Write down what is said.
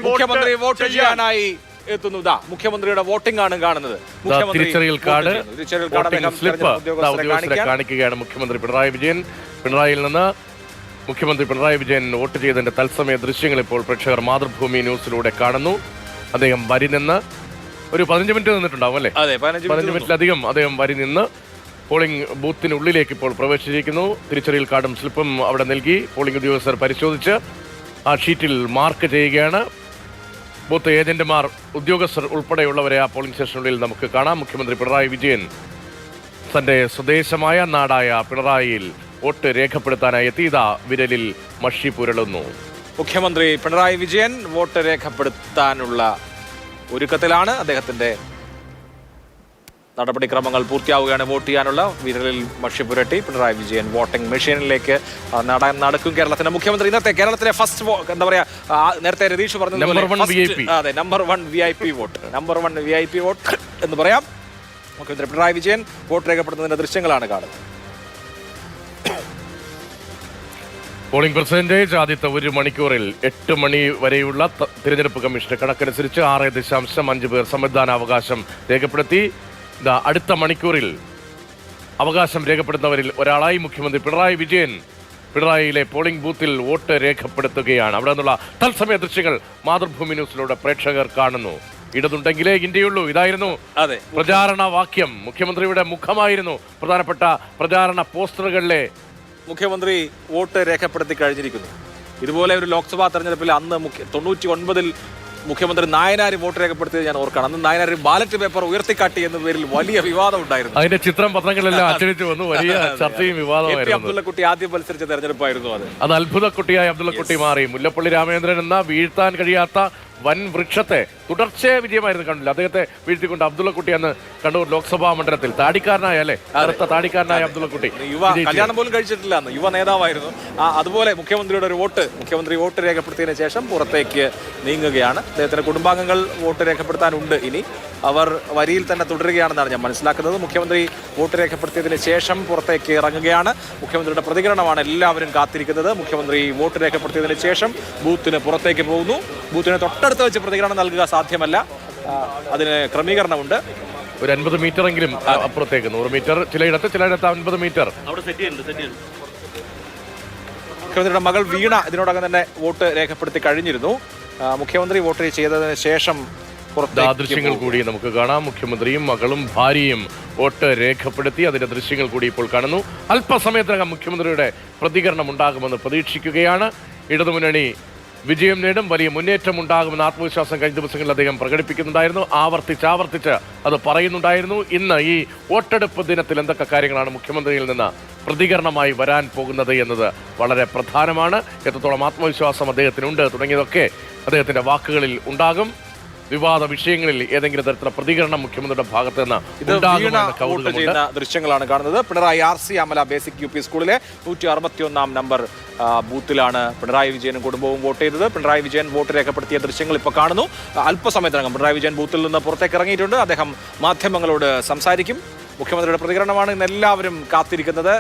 മുഖ്യമന്ത്രി വോട്ട് ചെയ്യാനായി എത്തുന്നു. മുഖ്യമന്ത്രിയുടെ വോട്ടിംഗ് ആണ് കാണുന്നത്. തിരിച്ചറിയൽ കാർഡ് സ്ലിപ്പ് കാണിക്കുകയാണ് മുഖ്യമന്ത്രി പിണറായി വിജയൻ. പിണറായിയിൽ നിന്ന് മുഖ്യമന്ത്രി പിണറായി വിജയൻ വോട്ട് ചെയ്തതിന്റെ തത്സമയ ദൃശ്യങ്ങൾ ഇപ്പോൾ പ്രേക്ഷകർ മാതൃഭൂമി ന്യൂസിലൂടെ കാണുന്നു. അദ്ദേഹം വരി നിന്ന് ഒരു 15 മിനിറ്റ് നിന്നിട്ടുണ്ടാവും അല്ലേ? 15 മിനിറ്റിലധികം അദ്ദേഹം വരി നിന്ന് പോളിംഗ് ബൂത്തിനുള്ളിലേക്ക് ഇപ്പോൾ പ്രവേശിച്ചിരിക്കുന്നു. തിരിച്ചറിയൽ കാർഡും സ്ലിപ്പും അവിടെ നൽകി പോളിംഗ് ഉദ്യോഗസ്ഥർ പരിശോധിച്ച് ആ ഷീറ്റിൽ മാർക്ക് ചെയ്യുകയാണ്. ബൂത്ത് ഏജന്റുമാർ, ഉദ്യോഗസ്ഥർ ഉൾപ്പെടെയുള്ളവരെ ആ പോളിംഗ് സ്റ്റേഷനുള്ളിൽ നമുക്ക് കാണാം. മുഖ്യമന്ത്രി പിണറായി വിജയൻ തന്റെ സ്വദേശമായ നാടായ പിണറായിയിൽ വോട്ട് രേഖപ്പെടുത്താനായി എത്തിയതാ വിരലിൽ മഷി പുരളുന്നു. മുഖ്യമന്ത്രി പിണറായി വിജയൻ വോട്ട് രേഖപ്പെടുത്താനുള്ള ഒരുക്കത്തിലാണ്. അദ്ദേഹത്തിന്റെ നടപടിക്രമങ്ങൾ പൂർത്തിയാവുകയാണ്. വോട്ട് ചെയ്യാനുള്ള വിരലിൽ മഷി പുരട്ടി പിണറായി വിജയൻ വോട്ടിംഗ് മെഷീനിലേക്ക് നടക്കും. കേരളത്തിന്റെ മുഖ്യമന്ത്രി ഇന്നത്തെ കേരളത്തിലെ ഫസ്റ്റ് എന്താ പറയാ, നേരത്തെ രതീഷ് പറഞ്ഞത് അതെ, number 1 VIP vote, number 1 VIP vote എന്ന് പറയാം. മുഖ്യമന്ത്രി പിണറായി വിജയൻ വോട്ട് രേഖപ്പെടുത്തുന്നതിന്റെ ദൃശ്യങ്ങളാണ് കാണുന്നത്. പോളിംഗ് പെർസെന്റേജ് ആദ്യത്തെ 1 മണിക്കൂറിൽ 8 മണി വരെയുള്ള തിരഞ്ഞെടുപ്പ് കമ്മീഷന്റെ കണക്കനുസരിച്ച് 6.5 പേർ സമ്മതിദാനാവകാശം രേഖപ്പെടുത്തി. അടുത്ത മണിക്കൂറിൽ അവകാശം രേഖപ്പെടുത്തുന്നവരിൽ ഒരാളായി മുഖ്യമന്ത്രി പിണറായി വിജയൻ പിണറായിയിലെ പോളിംഗ് ബൂത്തിൽ വോട്ട് രേഖപ്പെടുത്തുകയാണ്. അവിടെ നിന്നുള്ള തത്സമയ ദൃശ്യങ്ങൾ മാതൃഭൂമി ന്യൂസിലൂടെ പ്രേക്ഷകർ കാണുന്നു. ഇടതുണ്ടെങ്കിലേ ഇന്ത്യയുള്ളൂ, ഇതായിരുന്നു പ്രചാരണ വാക്യം. മുഖ്യമന്ത്രിയുടെ മുഖമായിരുന്നു പ്രധാനപ്പെട്ട പ്രചാരണ പോസ്റ്ററുകളിലെ. മുഖ്യമന്ത്രി വോട്ട് രേഖപ്പെടുത്തി കഴിഞ്ഞിരിക്കുന്നു. ഇതുപോലെ ഒരു ലോക്സഭാ തെരഞ്ഞെടുപ്പിൽ അന്ന് 99-ൽ മുഖ്യമന്ത്രി നായനാർ വോട്ട് രേഖപ്പെടുത്തിയത് ഞാൻ ഓർക്കണം. അന്ന് നായനാർ ബാലറ്റ് പേപ്പർ ഉയർത്തിക്കാട്ടി എന്ന പേരിൽ വലിയ വിവാദം ഉണ്ടായിരുന്നു. അതിന്റെ ചിത്രം പത്രങ്ങളെല്ലാം അച്ചടിച്ചു വന്നു. വലിയ ചർച്ചയും വിവാദമായിരുന്നു. അബ്ദുള്ളക്കുട്ടി ആദ്യം മത്സരിച്ച തെരഞ്ഞെടുപ്പായിരുന്നു അത്. അത്ഭുതക്കുട്ടിയായ അബ്ദുള്ളക്കുട്ടി മാറി. മുല്ലപ്പള്ളി രാമചന്ദ്രൻ എന്ന വീഴ്ത്താൻ കഴിയാത്ത വൻ വൃക്ഷത്തെ തുടർച്ചയായ വിജയമായിരുന്നു കണ്ടില്ല. അദ്ദേഹത്തെ വീഴ്ത്തിക്കൊണ്ട് അബ്ദുള്ളക്കുട്ടി അന്ന് കണ്ണൂർ ലോക്സഭാ മണ്ഡലത്തിൽ താടിക്കാരനായ അല്ലേ, അടുത്ത താടിക്കാരനായ അബ്ദുള്ളക്കുട്ടി കല്യാണം പോലും കഴിച്ചിട്ടില്ല, യുവ നേതാവായിരുന്നു. അതുപോലെ മുഖ്യമന്ത്രിയുടെ ഒരു വോട്ട്, മുഖ്യമന്ത്രി വോട്ട് രേഖപ്പെടുത്തിയതിനു ശേഷം പുറത്തേക്ക് നീങ്ങുകയാണ്. അദ്ദേഹത്തിന്റെ കുടുംബാംഗങ്ങൾ വോട്ട് രേഖപ്പെടുത്താനുണ്ട്. ഇനി അവർ വരിയിൽ തന്നെ തുടരുകയാണെന്നാണ് ഞാൻ മനസ്സിലാക്കുന്നത്. മുഖ്യമന്ത്രി വോട്ട് രേഖപ്പെടുത്തിയതിന് ശേഷം പുറത്തേക്ക് ഇറങ്ങുകയാണ്. മുഖ്യമന്ത്രിയുടെ പ്രതികരണമാണ് എല്ലാവരും കാത്തിരിക്കുന്നത്. മുഖ്യമന്ത്രി വോട്ട് രേഖപ്പെടുത്തിയതിന് ശേഷം ബൂത്തിന് പുറത്തേക്ക് പോകുന്നു. ബൂത്തിന് തൊട്ടടുത്ത് വെച്ച് പ്രതികരണം നൽകുക സാധ്യമല്ല, അതിന് ക്രമീകരണമുണ്ട്. ഒരു 50 മീറ്റർ എങ്കിലും അപ്പുറത്തേക്ക്, 100 മീറ്റർ ചിലയിടത്ത് 50 മീറ്റർ. മുഖ്യമന്ത്രിയുടെ മകൾ വീണ ഇതിനോടകം തന്നെ വോട്ട് രേഖപ്പെടുത്തി കഴിഞ്ഞിരുന്നു. മുഖ്യമന്ത്രി വോട്ട് ചെയ്തതിന് ശേഷം ദൃശ്യങ്ങൾ കൂടി നമുക്ക് കാണാം. മുഖ്യമന്ത്രിയും മകളും ഭാര്യയും വോട്ട് രേഖപ്പെടുത്തി അതിന്റെ ദൃശ്യങ്ങൾ കൂടി ഇപ്പോൾ കാണുന്നു. അല്പസമയത്തിനകം മുഖ്യമന്ത്രിയുടെ പ്രതികരണം ഉണ്ടാകുമെന്ന് പ്രതീക്ഷിക്കുകയാണ്. ഇടതുമുന്നണി വിജയം നേടും, വലിയ മുന്നേറ്റം ഉണ്ടാകുമെന്ന ആത്മവിശ്വാസം കഴിഞ്ഞ ദിവസങ്ങളിൽ അദ്ദേഹം പ്രകടിപ്പിക്കുന്നുണ്ടായിരുന്നു. ആവർത്തിച്ച് അത് പറയുന്നുണ്ടായിരുന്നു. ഇന്ന് ഈ വോട്ടെടുപ്പ് ദിനത്തിൽ എന്തൊക്കെ കാര്യങ്ങളാണ് മുഖ്യമന്ത്രിയിൽ നിന്ന് പ്രതികരണമായി വരാൻ പോകുന്നത് എന്നത് വളരെ പ്രധാനമാണ്. എത്രത്തോളം ആത്മവിശ്വാസം അദ്ദേഹത്തിനുണ്ട് തുടങ്ങിയതൊക്കെ അദ്ദേഹത്തിന്റെ വാക്കുകളിൽ ഉണ്ടാകും. വിവാദ വിഷയങ്ങളിൽ ഏതെങ്കിലും തരത്തിലുള്ള പ്രതികരണം മുഖ്യമന്ത്രിയുടെ ഭാഗത്ത് നിന്ന് ചെയ്യുന്ന ദൃശ്യങ്ങളാണ് കാണുന്നത്. Pinarayi RC Amala basic UP സ്കൂളിലെ 161 നമ്പർ ബൂത്തിലാണ് പിണറായി വിജയനും കുടുംബവും വോട്ട് ചെയ്തത്. പിണറായി വിജയൻ വോട്ട് രേഖപ്പെടുത്തിയ ദൃശ്യങ്ങൾ ഇപ്പോൾ കാണുന്നു. അല്പസമയത്തിനകം പിണറായി വിജയൻ ബൂത്തിൽ നിന്ന് പുറത്തേക്ക് ഇറങ്ങിയിട്ടുണ്ട്. അദ്ദേഹം മാധ്യമങ്ങളോട് സംസാരിക്കും. മുഖ്യമന്ത്രിയുടെ പ്രതികരണമാണ് ഇന്ന് എല്ലാവരും കാത്തിരിക്കുന്നത്.